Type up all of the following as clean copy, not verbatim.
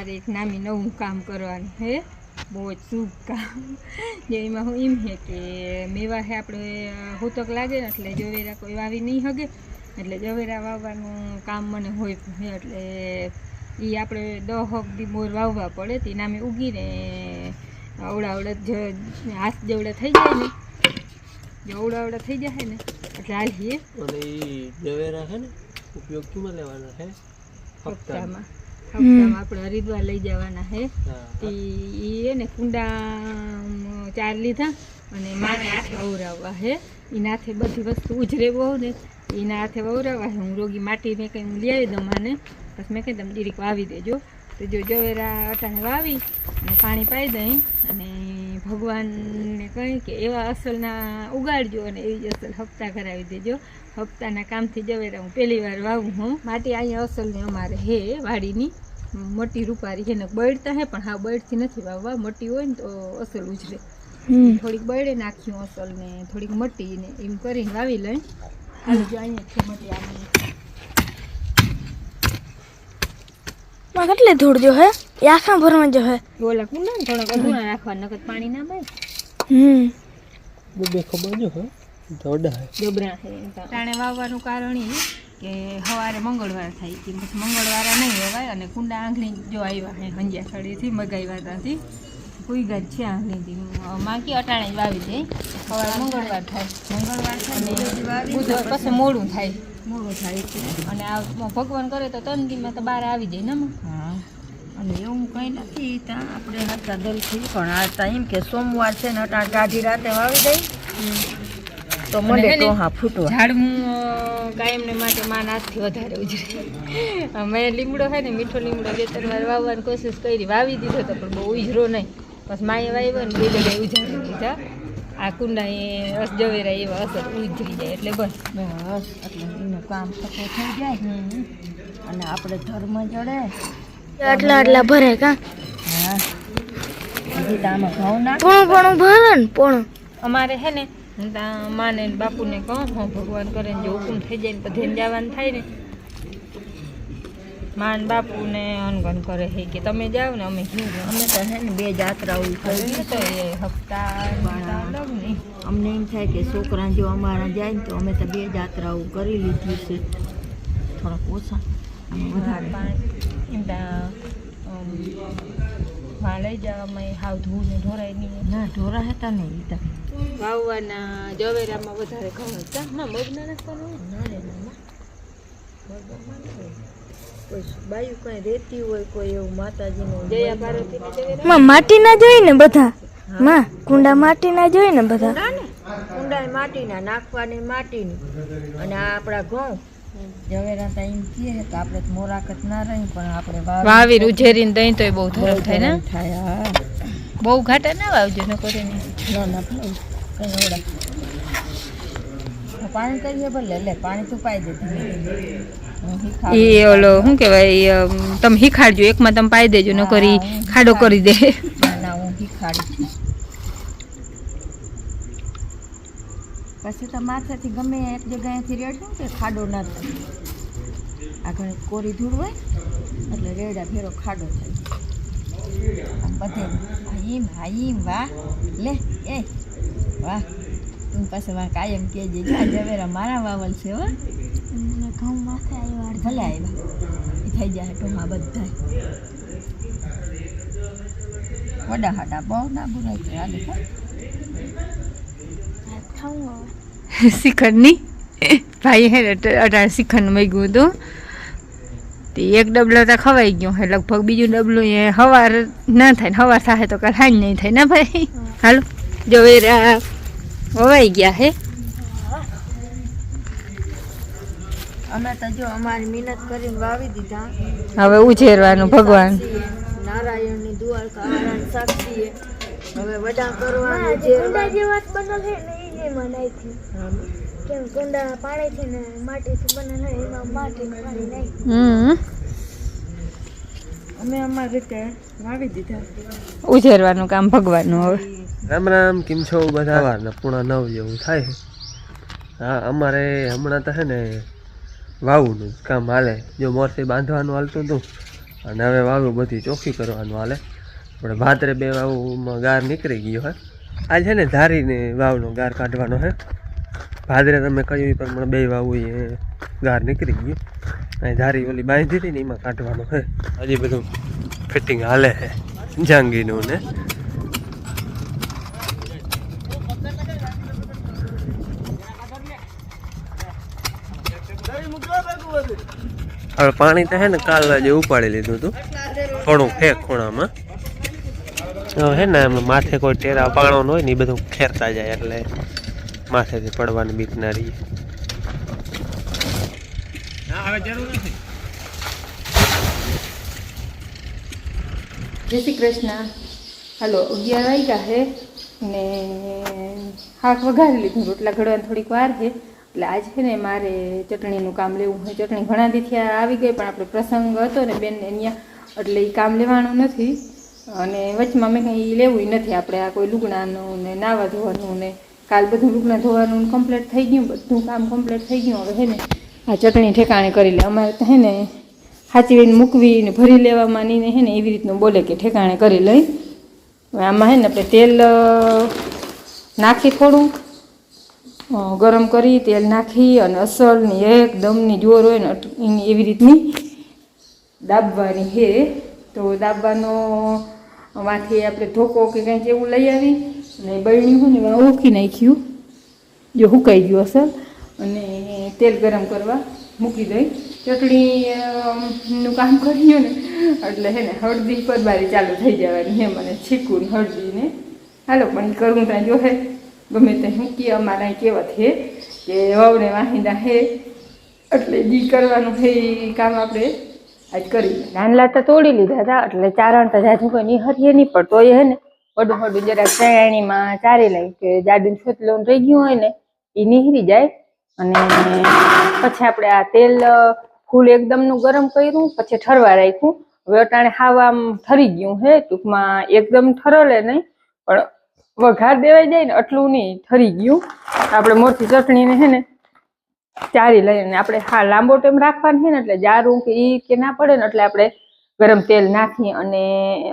અમારે એક નામી નવું કામ કરવાનું હે, બહુ જ શુભ કામ. એમાં હું એમ છે કે મેવા હે આપણે હોતક લાગે ને એટલે જવેરા કોઈ વાવી નહીં શકે, એટલે જવેરા વાવવાનું કામ મને હોય છે. એટલે એ આપણે 10 દી બોર વાવવા પડે, તે નામે ઉગીને અવડા હાથ જેવડા થઈ જાય ને, અવડા થઈ જાય ને એટલે હાલીએ. અને જવેરા છે ને ઉપયોગ કેમાં લેવાના છે? હપ્તામાં આપણે હરિદ્વાર લઈ જવાના છે. એ ને કુંડા 4 લીધા અને મારે હાથે વવરાવવા છે. એના હાથે બધી વસ્તુ ઉજરે બહુ ને એના હાથે વવરાવવા છે. હું રોગી માટી મેં કંઈ લઈ આવી દઉં માને, પછી મેં કંઈ તમે દીરીક વાવી દેજો. તો જો જવેરા અટાણે વાવી અને પાણી પાઈ દઈ અને ભગવાનને કહી કે એવા અસલના ઉગાડજો અને એવી જ અસલ હપ્તા કરાવી દેજો. હપ્તાના કામથી જવેરા હું પહેલી વાર વાવું હું. માટી અહીંયા અસલને અમારે હે વાડીની મોટી રૂપારી છે ને બળતા હે, પણ હા બળથી નથી વાવવા, મોટી હોય ને તો અસલ ઉજરે. થોડીક બળે નાખ્યું અસલ ને થોડીક મટી ને એમ કરીને વાવી લઈ. હાલ જો અહીંયા છે મટી આની કેટલી ધૂળ જો હે, આખા ભરવા જો હે. ઓલા કુંડા ને થોડાક અધૂરા રાખવા, નકર પાણી ના બાય. બે ખબર જો હે જોડા હે જબરા છે. ટાણે વાવવાનું કારણ એ કે સવારે મંગળવાર થાય કે પછી મંગળવારે નહીં વાવાય. અને કુંડા આંગળી જો આવ્યા હે હંજ્યા સળીથી મગાવ્યા ત્યાંથી કોઈ ગાજ છે આંગળીથી માકી અટાણે જ વાવી દે. સવારે મંગળવાર થાય, મંગળવાર થાય બુધવાર પછી મોડું થાય અને આ ભગવાન કરે તો 3 દીમાં તો બહાર આવી જાય ને. અને એવું કંઈ નથી ત્યાં આપણે હતા દલથી, પણ આ ટાઈમ કે સોમવાર છે ને અટાણ ગાઢી રાતે વાવી દઈ તો મને તો હા ફૂટવા ઝાડવું કાયમને માટે માં નાથથી વધારે ઉજરે. મેં લીમડો છે ને મીઠો લીમડો 2-3 વાર વાવવાની કોશિશ કરી, વાવી દીધો તો પણ બહુ ઉજરો નહીં. પછી માએ વાવ્યો ને બે ઉજાડી દીધા. આ કુંડા એ જવેરા એવા અસર ઉજરી જાય એટલે બસ એટલે એનું કામ થતું થઈ જાય. અને આપણે ધર્મ જડે આટલા ભરે કા. હા હજી તો આમાં ઘઉં નાખ પોણું ભરે ને પોણું. અમારે છે ને માને બાપુને કહો ભગવાન કરે ને જો હુકુમ થઈ જાય ને બધે જવાનું થાય ને, માન બાપુને અનગન કરે છે કે તમે જાઓ ને અમે ઘી અમે તો છે ને 2 જાત્રાઓ કરી તો એ હપ્તા અલગ નહીં. અમને એમ થાય કે છોકરા જો અમારા જાય ને તો અમે તો 2 જાત્રાઓ કરી લીધી છે, થોડાક ઓછા વધારે એમ માં લઈ જવામાં હાવ ધૂળ ને ઢોરાય નહીં. ના ઢોરા હતા નહીં લીધા. વાવવાના જવેરામાં વધારે ઘઉં હતા. ના મગના નાખવાનું ના રે કોઈ બાયું કઈ રેતી હોય કોઈ એવું માતાજીનું જયા પાર્વતીના જવેરા માં માટી ના જોઈ ને બધા, માં કુંડા માટી ના જોઈ ને બધા. કુંડા માટીના નાખવાની માટીની. અને આ આપણા ઘઉં જવેરા તો એમ કહે કે આપણે મોરાકત ના રહી, પણ આપણે વાવી ઉછેરીને દહીં તો બહુ ધરમ થાય ને. થાય. હા બહુ ઘાટા ના વાવજો ન કરે ને. ના ભાઈ કઈ ઓળખ પાણી કરીએ ભલે લે પાણી તું પાઈ દે. એ ઓલો શું કહેવાય, તમે શીખાડજો એકમાં તમે પાઈ દેજો ન કરી ખાડો કરી દે. ના હું શીખાડી. પછી તો માથેથી ગમે એક જગ્યાએથી રેડશું કે ખાડો ના થાય. આગળ કોરી ધૂળ હોય એટલે રેડા ફેરો ખાડો થાય. આમ બધે હાઈમ વાહ લે એ વાહ. તું પાસે મારે કાયમ કહેજે જવેરા મારા વાવલ છે હો. ઘઉં માથે આવ્યા ભલે આવ્યા એ થઈ જાય ટોમાં બધા વડા હાડા બહુ ના બુરાય હાલે. શિખંડની ભાઈ હે અઢાર શિખંડ મગ્યું હતું તે 1 ડબલો તો ખવાઈ ગયો હે. લગભગ બીજું ડબલું એ સવાર ના થાય ને સવાર થાય તો કાલ સાંજ નહીં થાય ને ભાઈ. હાલો જવેરા વવાઈ ગયા હે. અમે તો જો અમારી મહેનત કરીને વાવી દીધા. હવે ઉછેરવાનું ભગવાન નારાયણની દ્વારકા નારાયણ સાક્ષી હવે વડા કરવાનું. કુંડા જે વાત બનલ છે ને એ જેમાં નાખી કેમ કુંડા પાણીથી ને માટીથી બનેલ હોય એમાં માટી પાણી નાખી અમે અમારી રીતે વાવી દીધા. ઉછેરવાનું કામ ભગવાનનું. હવે રામ રામ, કેમ છો બધા? સવારના 8:45 જેવું થાય છે. હા અમારે હમણાં તો છે ને વાવનું કામ હાલે. જો મોરથી બાંધવાનું હાલતું હતું અને હવે વાવું બધી ચોખ્ખી કરવાનું હાલે. આપણે ભાદરે 2 વાવમાં ગાર નીકળી ગયો હે. આ છે ને ધારીને વાવનો ગાર કાઢવાનો હે. ભાદરે તમે કહ્યું એ પ્રમાણે 2 વાવું એ ગાર નીકળી ગયું. અહીં ધારી ઓલી બાંધી હતી ને એમાં કાઢવાનું હે. હજી બધું ફિટિંગ હાલે છે જાંગીનું ને. હવે પાણી તો હે ને કાલ જે ઉપાડી લીધું હતું થોડું ફેક ખૂણામાં. હવે હે ને એમાં માથે કોઈ ટેરા પાણો હોય ને એ બધું ખેરતા જાય એટલે માથેથી પડવાની બીક ના રહીએ. જય શ્રી કૃષ્ણ. હાલો 11 વાગ્યા છે ને શાક વઘારી લીધું. રોટલા ઘડવાની થોડીક વાર છે એટલે આજ છે ને મારે ચટણીનું કામ લેવું છે. ચટણી ઘણા દીથી આવી ગઈ પણ આપણે પ્રસંગ હતો ને બેનને અહીંયા એટલે એ કામ લેવાનું નથી અને વચમાં મેં કંઈ લેવું નથી. આપણે આ કોઈ લુગડાનું ને નાવા ધોવાનું ને કાલ બધું લુગડા ધોવાનું કમ્પ્લીટ થઈ ગયું. બધું કામ કમ્પ્લીટ થઈ ગયું. હવે હે ને આ ચટણી ઠેકાણે કરી લે. અમારે તો હે ને સાચવીને મૂકવી ને ભરી લેવામાં ને હે ને એવી રીતનું બોલે કે ઠેકાણે કરી લઈ. હવે આમાં હે ને આપણે તેલ નાખી થોડું ગરમ કરી તેલ નાખી અને અસલની એકદમની જોર હોય ને એની એવી રીતની દાબવાની છે. તો દાબવાનો માંથી આપણે ધોકો કે કંઈક એવું લઈ આવી અને બળ્યું હોય ને એમાં ઓળખી નાખ્યું જો સુકાઈ ગયું અસલ અને તેલ ગરમ કરવા મૂકી દઈ. ચટણીનું કામ કર્યું ને એટલે હે ને હળદી પરબારી ચાલુ થઈ જવાની હે મને છીકું હળદીને. હાલો પણ કરવું ત્યાં જો હે ગમે તે મૂકીએ. અમારા કહેવત છે કે વહુને વાહિંદા હે એટલે જી કરવાનું છે એ કામ આપણે આજ કરી. નાનલા તો તોડી લીધા હતા એટલે ચારણ તો જાજુ કોઈ નિહરીએ નહીં પણ તોય હે ને વડું જરાક ચાયણીમાં ચારી લઈ કે જાડું છોતલું રહી ગયું હોય ને એ નિહરી જાય. અને પછી આપણે આ તેલ ફૂલ એકદમનું ગરમ કર્યું પછી ઠરવા રાખ્યું. હવે અટાણે હાવ આમ ઠરી ગયું હે ટૂંકમાં એકદમ ઠરલે નહીં પણ વઘાર દેવાઈ જાય ને એટલું નહીં ઠરી ગયું. આપણે મોટી ચટણીને હે ને ચારી લઈને આપણે હા લાંબો ટાઈમ રાખવાની છે ને એટલે જારું કે એ કે ના પડે ને એટલે આપણે ગરમ તેલ નાખી અને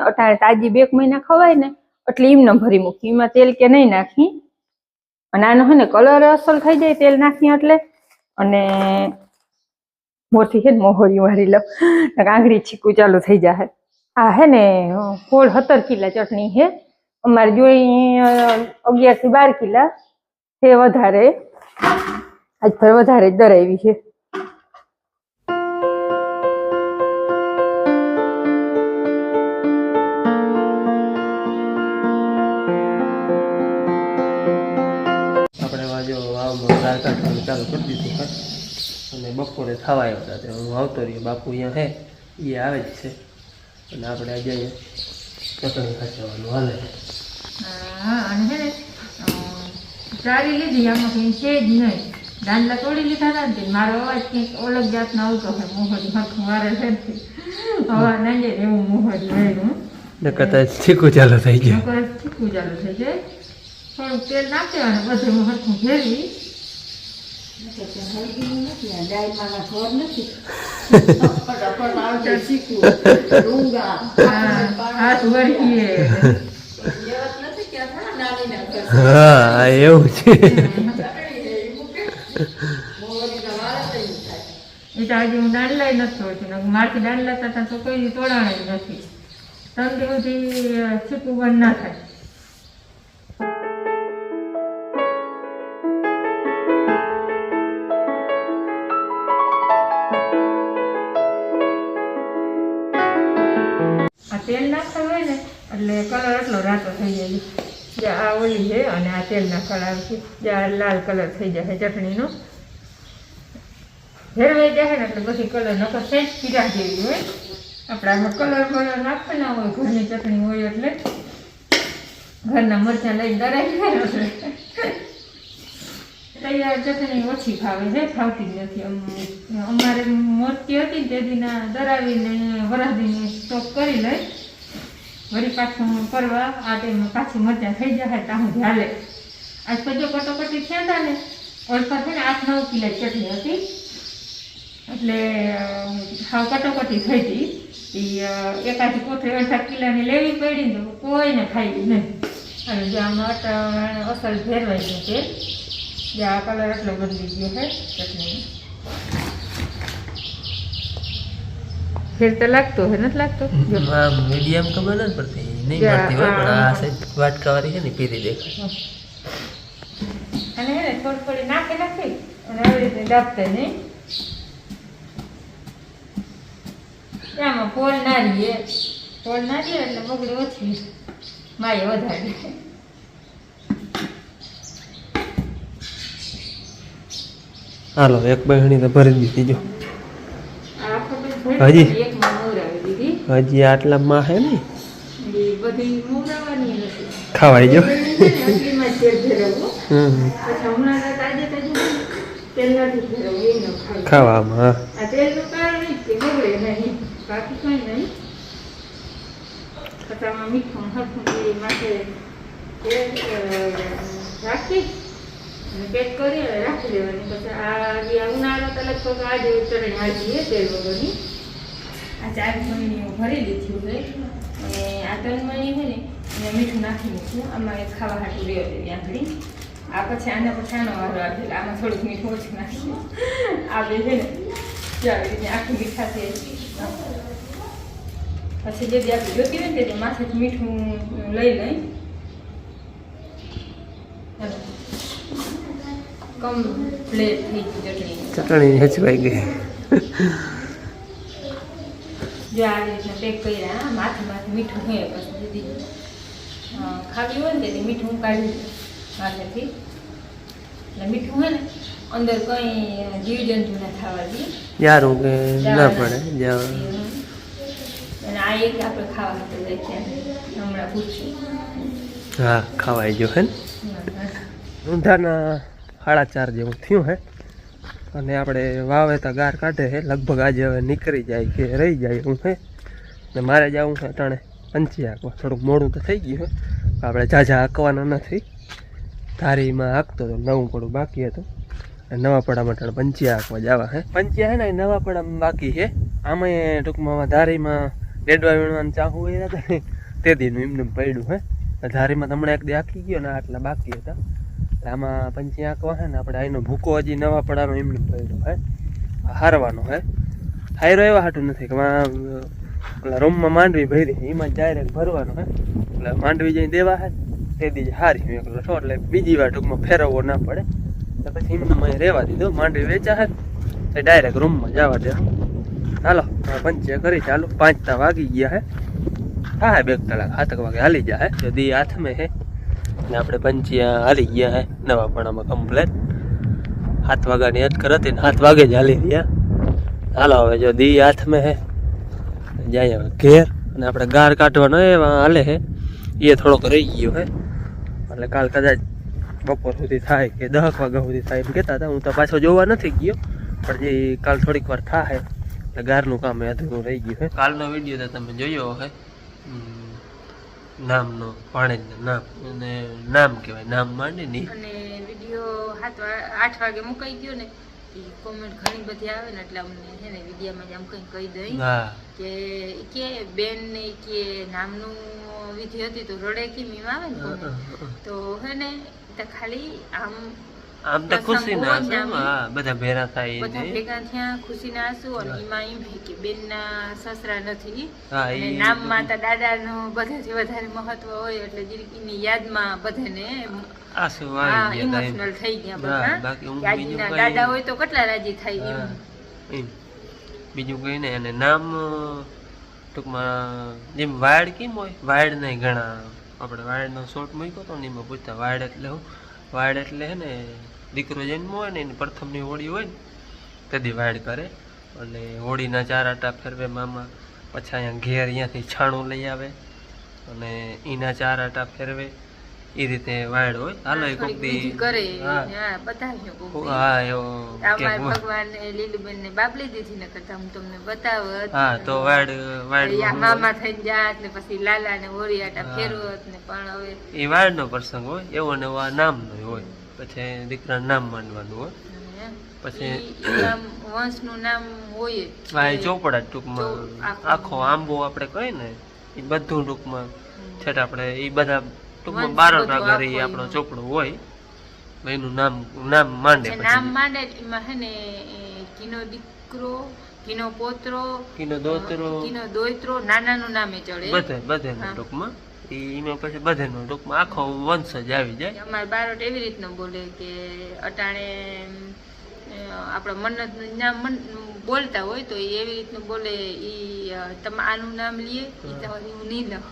અટાણે તાજી 2 મહિના ખવાય ને એટલે એમને ભરી મૂકી. એમાં તેલ કે નહીં નાખી અને આનો હે ને કલર અસલ થઈ જાય તેલ નાખી એટલે. અને મોટી છે ને મોહરી વાળી લઉં આંગળી છીકું ચાલુ થઈ જાય. આ હે ને 16-17 કિલા ચટણી છે અમારે જોઈ 11 થી 12 કિલા છે વધારે. આજ પર વધારે જ દરાવી છે. આપણે વાજો વાવમાં ગાર કાઢવાનું ચાલુ કરી દીધું હોય અને બપોરે થવા આવ્યા હતા તે હું આવતો રહ્યો. બાપુ અહીંયા હે એ આવે જ છે અને આપણે આજે ચટણી ખાચવાનું હાલે. હા અને હે ને ચારી લીધી આમાં કંઈ છે જ નહીં. દાંડલા તોડી લીધા હતા ને મારો અવાજ કંઈક અલગ જાતનો આવતો હોય. મોહરી હરખું વારે છે હવા નાંજે એવું મોહરી હોય. કદાચ છીકું ચાલુ થઈ ગયું. છીકું ચાલુ થઈ જાય. થોડુંક તેલ નાખી અને બધું હરખું ફેરવી. હાથ વળીએ હા એવું છે. એ તો આજે હું દાંડલા નથી તોડતી. મારથી દાંડલા થતા તો કોઈ તોડાણ જ નથી. 3 દિવસથી છીકું બંધ ના થાય. આ તેલ નાખતા હોય ને એટલે કલર એટલો રાતો થઈ જાય. જે આ ઓલી છે અને આ તેલના કલર છે જે આ લાલ કલર થઈ જાય ચટણીનો ફેરવાઈ જાય ને એટલે બધી કલર નકર સેજ પીરા જેવી હોય. આપણે આમાં કલર નાખવાના હોય ઘરની ચટણી હોય એટલે ઘરના મરચાં લઈને દરાઈ જાય એટલે તૈયાર ચટણી ઓછી ખાવે છે. ખાવતી જ નથી. અમારે મોટી હતી ને તેદીના દરાવીને વરાદીને સ્ટોક કરી લઈ વળી પાછું કરવા આ ટાઈમમાં પાછી મરચાં થઈ જાય ત્યાં સુધી હાલે. આજ પછી કટોકટી થયા હતા ને ઓળખા છે ને 8-9 કિલો ચટણી હતી એટલે હાવ કટોકટી થઈ હતી એકાદી કોથળી 18 કિલોની લેવી પડી ને તો કોઈને ખાઈ નહીં. અને જે આમાં અસલ ફેરવાઈ ગયું છે, જે આ કલર એટલો બદલી ગયો છે ચટણી. ફેર તો લાગતો હે નથી લાગતો? મીડિયમ ખબર નથી પડતી, નહીં પડતી હોય પણ આ સાઈડ વાટકાવાળી છે ને પીરી દેખાય. અને હે ને થોડી થોડી નાખી અને આવી રીતે દાબતા નહીં. આમાં પોલ ના રહીએ એટલે બગડી ઓછી, માએ વધારે. હાલો એક બહેણી તો ભરી દીધી. જો આખો બધી હજી? એકમાં મોરાવી દીધી. હજી આટલામાં હે ને એ બધી મોરાવાની નથી. ખાવાઈ જો. આટલીમાં જ તેલ ભેરવવું. હમ પછી હમણાં તો તાજે તેલ નથી ભેરવવું, એ ન ખાવું. ખાવામાં હા. આ તેલનું કારણ એ જ કે બગડે નહીં, બાકી કંઈ નહીં. પછી આમાં મીઠું હરખું એ માથે તેલ રાખી અને પેક કરી અને રાખી દેવાની. પછી આ જે ઉનાળો તો લગભગ આ જેવી ચટણી આવી છે તેલ વગરની. આ 4 મહિની હું ભરી લીધી છે અને આ 3 મહિની છે ને એને મીઠું નાખી મૂક્યું. આમાં એક ખાવા હાટું રહેવા દેવી આંગળી. આ પછી આના પછી આનો વારો આપેલો, આમાં થોડુંક મીઠું ઓછું નાખ્યું. આ બે છે ને જો આવી રીતે આખી મીઠાથી પછી જે આપણે જોતી હોય ને તે માથેથી મીઠું લઈ લઈ કમ્પ્લેટ થઈ ગઈ ચટણી હચવાઈ ગઈ. જો આવી રીતના પેક કર્યા. માથે મીઠું હે પછી દીદી ખાવી હોય ને તેથી મીઠું કાઢી દે માથેથી. એટલે મીઠું હે ને અંદર કંઈ જીવજંતુ ના થવા દે, યારું કે ના પડે જ્યાં. અને આ એક આપણે ખાવા માટે લઈ છે હમણાં પૂછ્યું. હા ખાવાઈ ગયો હે ને. ઊંધાના 4:30 જેવું થયું હે અને આપણે વાવેતા ગાર કાઢે છે. લગભગ આજે હવે નીકળી જાય કે રહી જાય એવું છે. ને મારે જવું છે અટાણે પંચી હાંકવા. થોડુંક મોડું તો થઈ ગયું છે, આપણે ઝાઝા હાંકવાના નથી. ધારીમાં હાંકતો તો નવું પડું બાકી હતું. નવા પડામાં અટાણે પંચી હાંકવા જવા હે. પંચી હે ને નવા પડામાં બાકી છે. આમાં ટૂંકમાં ધારીમાં ડેડવા વીણવાનું ચાહું હોય હતા ને તે દીનું એમને પડ્યું હે. ધારીમાં હમણાં એક દી હાંકી ગયો ને આટલા બાકી હતા. આમાં પંચી આંકવા હે ને આપણે આનો ભૂકો હજી નવા પડાનો એમને પડ્યો હે, હારવાનો હે. હાયરો એવા હાટું નથી કે ઓલા રૂમમાં માંડવી ભરી એમાં ડાયરેક્ટ ભરવાનો હે. એટલે માંડવી જઈને દેવા હે તે દી હારી એકલો છો એટલે બીજી વાર ટૂંકમાં ફેરવવો ના પડે. તો પછી એમને મેં રહેવા દીધો. માંડવી વેચા હે તો ડાયરેક્ટ રૂમમાં જવા દે. હાલો પંચે કરી ચાલો. 5 વાગી ગયા હે. હા 2 કલાક 7 વાગે હાલી જાય જો દી હાથમાં હે. ને આપણે પંચિયા હાલી ગયા હે નવા પણામાં કમ્પ્લેટ. 7 વાગ્યાની અટકર હતી ને 7 વાગે જ હાલી રહ્યા. હાલો હવે જો દી હાથમાં હે જાય હવે ઘેર. અને આપણે ગાર કાઢવાનો એવા હાલે હે એ થોડોક રહી ગયો હે. એટલે કાલ કદાચ બપોર સુધી થાય કે 10 વાગ્યા સુધી થાય એમ કહેતા હતા. હું તો પાછો જોવા નથી ગયો પણ જે કાલ થોડીક વાર થાય એટલે ગારનું કામ એ અધૂરું રહી ગયું હે. કાલનો વિડીયો તો તમે જોયો હે નામનો પાણીનું નામ અને નામ કહેવાય નામ માંડી ની. અને વિડીયો 8 વાગે મુકાઈ ગયો ને કોમેન્ટ ઘણી બધી આવે ને એટલે અમને છે ને વિડીયોમાં જ આમ કંઈ કહી દઈ હા કે બેન ને કે નામનું વિધિ હતી તો રડે કેમ એમ આવે ને તો હે ને તો ખાલી આમ તો ખુશીના આંસુ. હા બધા ભેરા થાય બધા ભેગા થયા ખુશીના આંસુ. અને એમાં એમ કે બેનના સસરા નથી હા અને નામમાં તો દાદાનું બધાથી વધારે મહત્વ હોય એટલે એની યાદમાં બધાને આંસુ આવી ગયા ઇમોશનલ થઈ ગયા બધા. બાકી હું યાદીના દાદા હોય તો કેટલા રાજી થાય એમ. એમ બીજું કઈ નહીં. અને નામ ટૂંકમાં જેમ વાડ કેમ હોય વાડ નહીં ઘણા આપણે વાડનો શોર્ટ મૂક્યો હતો ને એમાં પૂછતા વાડ એટલે હું વાડ એટલે હે ને દીકરો જન્મ હોય ને એની પ્રથમની હોળી હોય ને તેથી વાડ કરે. અને હોળીના 4 આટા ફેરવે મામા. પછી અહીંયા ઘેર અહીંયાથી છાણું લઈ આવે અને એના 4 આટા ફેરવે એ રીતે વાડ હોય. હાલો એ કોક દી કરે હા બતાવ્યો હા એવો અમાર ભગવાન લીલુબેન ને બાબલી દીધી ને કરતા હું તમને બતાવત. હા તો વાડ મામા થઈને જાત ને પછી લાલા ને ઓરિયાટા ફેરવત ને પણ હવે એ વાડનો પ્રસંગ હોય એવો ને એવો નામનો હોય. પછી દીકરાનું નામ માંડવાનું હોય. પછી આમ વંશનું નામ હોય જ. હા એ ચોપડા જ ટૂંકમાં આખો. આખો આંબો આપણે કહીએ ને એ બધું ટૂંકમાં છેટ આપણે એ બધા ટૂંકમાં વંશ બારોટા બધું ઘરે આખો આપણો એનો. ચોપડો હોય એનું નામ માંડે જે નામ પછી માંડે એમાં હે ને કીનો દીકરો, કીનો પોતરો, કીનો દોતરો કીનો દોયત્રો, નાનાનું નામે ચડે. બધે હા. ટૂંકમાં એમાં પછી બધેનો ટૂંકમાં આખો વંશ જ આવી જાય. અમારે બારોટ એવી રીતનું બોલે કે અટાણે આપણા મન્નતનું નામ બોલતા હોય તો એ એવી રીતનું બોલે તમે આનું નામ લઈએ એ તમારી હું નહીં લઉં.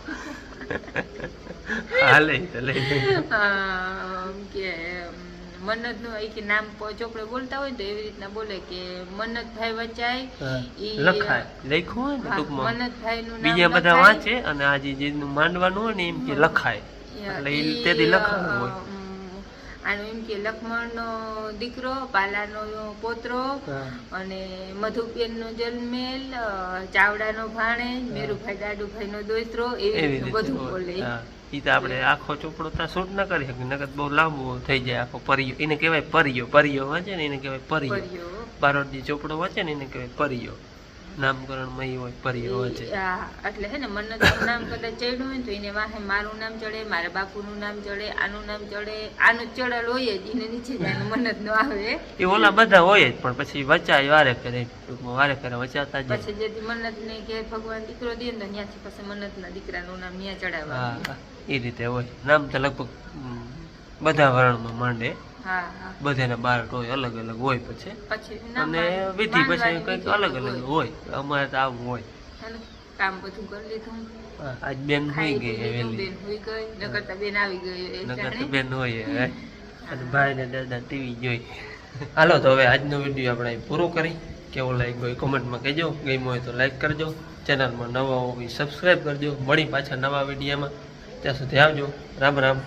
હાલે તો લઈ કે મન્નતનું એ કે નામ ચોપડે બોલતા હોય તો એવી રીતના બોલે કે મન્નતભાઈ વચાય ઈ લખાય લખ્યું હોય ને ટૂંકમાં મન્નતભાઈનું નામ બીજા બધા લખાય. વાંચે અને આજે જેનું માંડવાનું હોય ને એમ કે લખાય એટલે ઈ તેથી લખાવું હોય. આનું એમ કે લક્ષ્મણનો દીકરો, પાલાનો પોતરો અને મધુબેનનો જન્મેલ, ચાવડાનો ભાણેજ, મેરુભાઈ દાડુભાઈનો દોયત્રો, એવી એવી રીતનું રીતે બધું બોલે. હોય. હા. ઈ તો આપણે આખો ચોપડો ત્યાં શૂટ ના કરી શકીએ નકર બહુ લાંબુ થઈ જાય આખો પરિયો એને કહેવાય પરિયો વાંચે ને એને કહેવાય પરિયો. કર્યો. બારોટજી ચોપડો વાંચે ને એને કહેવાય પરિયો. નામકરણમાં ઈ હોય પરિયો વાંચે. એટલે હે ને મન્નતનું નામ કદાચ ચડ્યું હોય ને તો એને વાહે મારું નામ ચડે, મારા બાપુનું નામ ચડે, આનું નામ ચડે, આનું જ ચડેલ હોય જ એને નીચે જાય મન્નત નું આવે. એ ઓલા બધા હોય જ પણ પછી વચાય વારે ફેરે ટૂંકમાં વારે ફેરે વચાતા જાય. પછી જેથી મન્નત ને કે ભગવાન દીકરો દે ને તો ત્યાંથી પછી મન્નત ના દીકરાનું નામ ત્યાં ચડાવવા. હા એ રીતે હોય. નામ તો લગભગ બધા વર્ણમાં માંડે હા હા. બધાના બારટ હોય અલગ અલગ હોય પછી પછી નામ અને વિધિ પછી માનવાની કંઈક વિધિ અલગ અલગ હોય. અમારે તો આવું હોય. હાલો, કામ બધું કરી લીધું, હા, આજ બેન ખાઈ હોઈ ગઈ લીધું, વેલી બેન હોઈ ગઈ, નકરતા બેન આવી ગઈ એ નકર તો જાણે. બેન હોય હે. અને ભાઈ ને દાદા ટીવી જોઈ. હાલો તો હવે આજનો વિડીયો આપણે અહીં પૂરો કરી. કેવો લાગ્યો એ કોમેન્ટમાં કહેજો. ગમ્યો હોય તો લાઈક કરજો. ચેનલમાં નવા હોય સબસ્ક્રાઈબ કરજો. મળી પાછા નવા વિડીયોમાં. ત્યાં સુધી આવજો. રામ રામ.